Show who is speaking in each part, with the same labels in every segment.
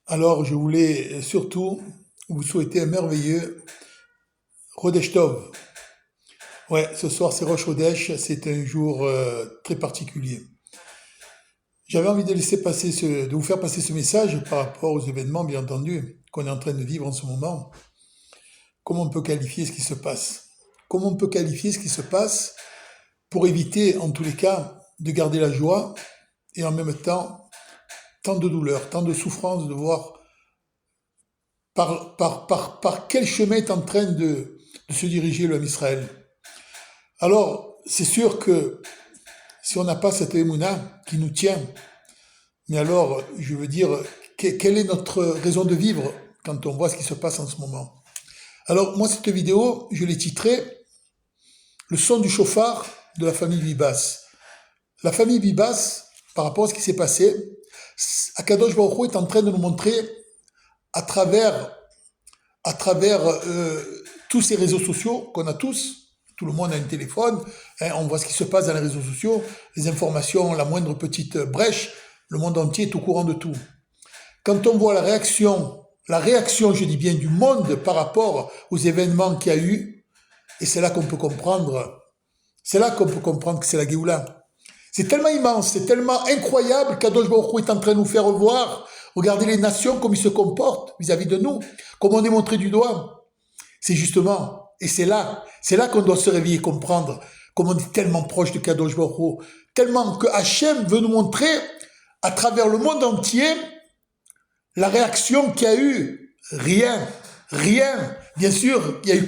Speaker 1: Alors, je voulais surtout vous souhaiter un merveilleux Rodesh Tov. Ouais, ce soir c'est Rosh Chodesh, c'est un jour très particulier. J'avais envie de vous faire passer ce message par rapport aux événements, bien entendu, qu'on est en train de vivre en ce moment. Comment on peut qualifier ce qui se passe? Comment on peut qualifier ce qui se passe pour éviter, en tous les cas, de garder la joie et en même temps, tant de douleur, tant de souffrance de voir par quel chemin est en train de se diriger le Israël. Alors, c'est sûr que si on n'a pas cette émouna qui nous tient, mais alors, je veux dire, quelle est notre raison de vivre quand on voit ce qui se passe en ce moment? Alors, moi, cette vidéo, je l'ai titrée Le son du chauffard de la famille Bibas. La famille Bibas, par rapport à ce qui s'est passé, Akadosh Baruch Hu est en train de nous montrer à travers tous ces réseaux sociaux qu'on a tous, tout le monde a un téléphone, hein, on voit ce qui se passe dans les réseaux sociaux, les informations, la moindre petite brèche, le monde entier est au courant de tout. Quand on voit la réaction, je dis bien, du monde par rapport aux événements qu'il y a eu, et c'est là qu'on peut comprendre, que c'est la Géoula. C'est tellement immense, c'est tellement incroyable qu'Adosh Baruch Hu est en train de nous faire voir. Regardez les nations, comme ils se comportent vis-à-vis de nous, comme on est montré du doigt. C'est justement, et c'est là qu'on doit se réveiller et comprendre, comme on est tellement proche de Kadosh Baruch Hu, tellement que Hachem veut nous montrer, à travers le monde entier, la réaction qu'il y a eu. Rien. Bien sûr, il y a eu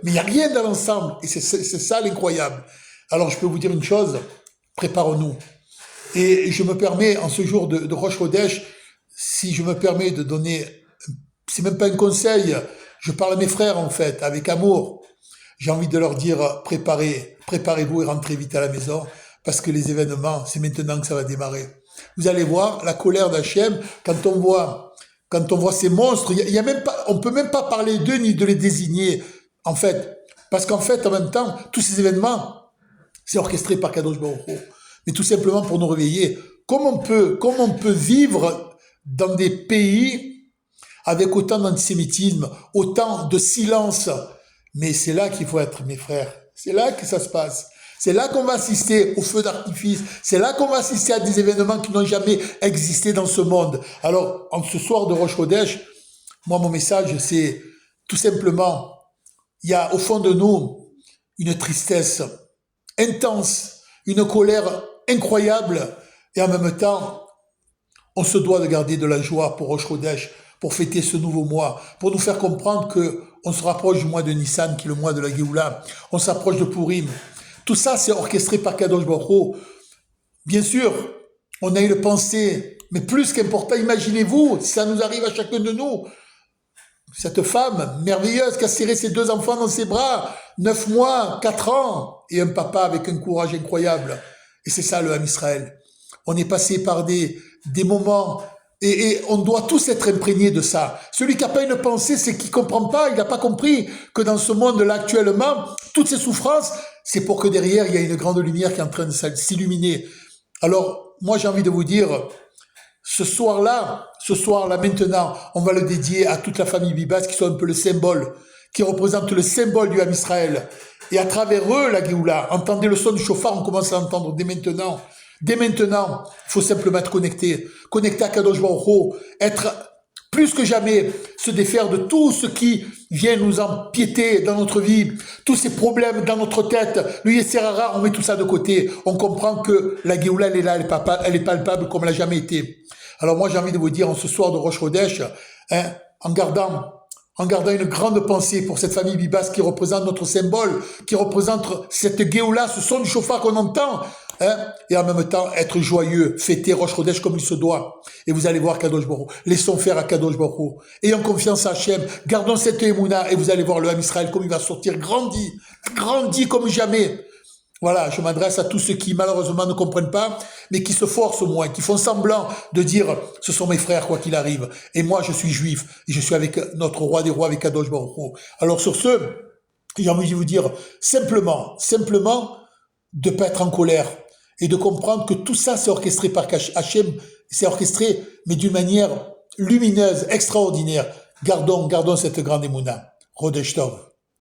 Speaker 1: mais il n'y a rien dans l'ensemble. Et c'est ça l'incroyable. Alors je peux vous dire une chose, préparons-nous. Et je me permets, en ce jour de Rosh Chodesh, si je me permets de donner, c'est même pas un conseil, je parle à mes frères en fait, avec amour. J'ai envie de leur dire, préparez-vous et rentrez vite à la maison, parce que les événements, c'est maintenant que ça va démarrer. Vous allez voir la colère d'Hachem quand on voit ces monstres. Il y a même pas, on peut même pas parler d'eux ni de les désigner, en fait, parce qu'en fait, en même temps, tous ces événements, c'est orchestré par Kadosh Baruch Hu, mais tout simplement pour nous réveiller. Comment on peut vivre dans des pays avec autant d'antisémitisme, autant de silence? Mais c'est là qu'il faut être, mes frères. C'est là que ça se passe. C'est là qu'on va assister au feu d'artifice. C'est là qu'on va assister à des événements qui n'ont jamais existé dans ce monde. Alors, en ce soir de Rosh Chodesh, moi, mon message, c'est tout simplement, il y a au fond de nous une tristesse intense, une colère incroyable, et en même temps, on se doit de garder de la joie pour Rosh Chodesh, pour fêter ce nouveau mois, pour nous faire comprendre que on se rapproche du mois de Nissan, qui est le mois de la Géoula, on s'approche de Purim. Tout ça, c'est orchestré par Kadosh Baruch Hu. Bien sûr, on a une pensée, mais plus qu'important, imaginez-vous, si ça nous arrive à chacun de nous, cette femme merveilleuse qui a serré ses deux enfants dans ses bras, 9 mois, 4 ans, et un papa avec un courage incroyable. Et c'est ça le Ham Israël. On est passé par des moments, et on doit tous être imprégnés de ça. Celui qui n'a pas une pensée, c'est qu'il ne comprend pas, il n'a pas compris que dans ce monde-là actuellement, toutes ces souffrances, c'est pour que derrière, il y a une grande lumière qui est en train de s'illuminer. Alors, moi j'ai envie de vous dire, ce soir-là maintenant, on va le dédier à toute la famille Bibas qui sont un peu le symbole, qui représente le symbole du Ham Israël. Et à travers eux, la Géoula, entendez le son du chauffard, on commence à l'entendre dès maintenant. Dès maintenant, il faut simplement être connecté à Kadosh Baruch Hu, être plus que jamais se défaire de tout ce qui vient nous empiéter dans notre vie, tous ces problèmes dans notre tête, le Yeserara, on met tout ça de côté. On comprend que la Géoula, elle est là, elle est palpable comme elle n'a jamais été. Alors moi, j'ai envie de vous dire, en ce soir de Rosh Chodesh, hein, en gardant une grande pensée pour cette famille Bibas qui représente notre symbole, qui représente cette Géoula, ce son du chauffard qu'on entend, hein, et en même temps être joyeux, fêter Rosh Chodesh comme il se doit. Et vous allez voir Kadosh Baruch Hu. Laissons faire à Kadosh Baruch Hu. Ayons confiance à Hachem, gardons cette émouna et vous allez voir le Ham Israël comme il va sortir grandi comme jamais. Voilà, je m'adresse à tous ceux qui malheureusement ne comprennent pas, mais qui se forcent au moins, qui font semblant de dire ce sont mes frères quoi qu'il arrive. Et moi je suis juif, et je suis avec notre roi des rois, avec Kadosh Baruch Hu. Alors sur ce, j'ai envie de vous dire simplement, de ne pas être en colère et de comprendre que tout ça c'est orchestré par Hachem, c'est orchestré, mais d'une manière lumineuse, extraordinaire. Gardons cette grande émouna. Rodeshtov.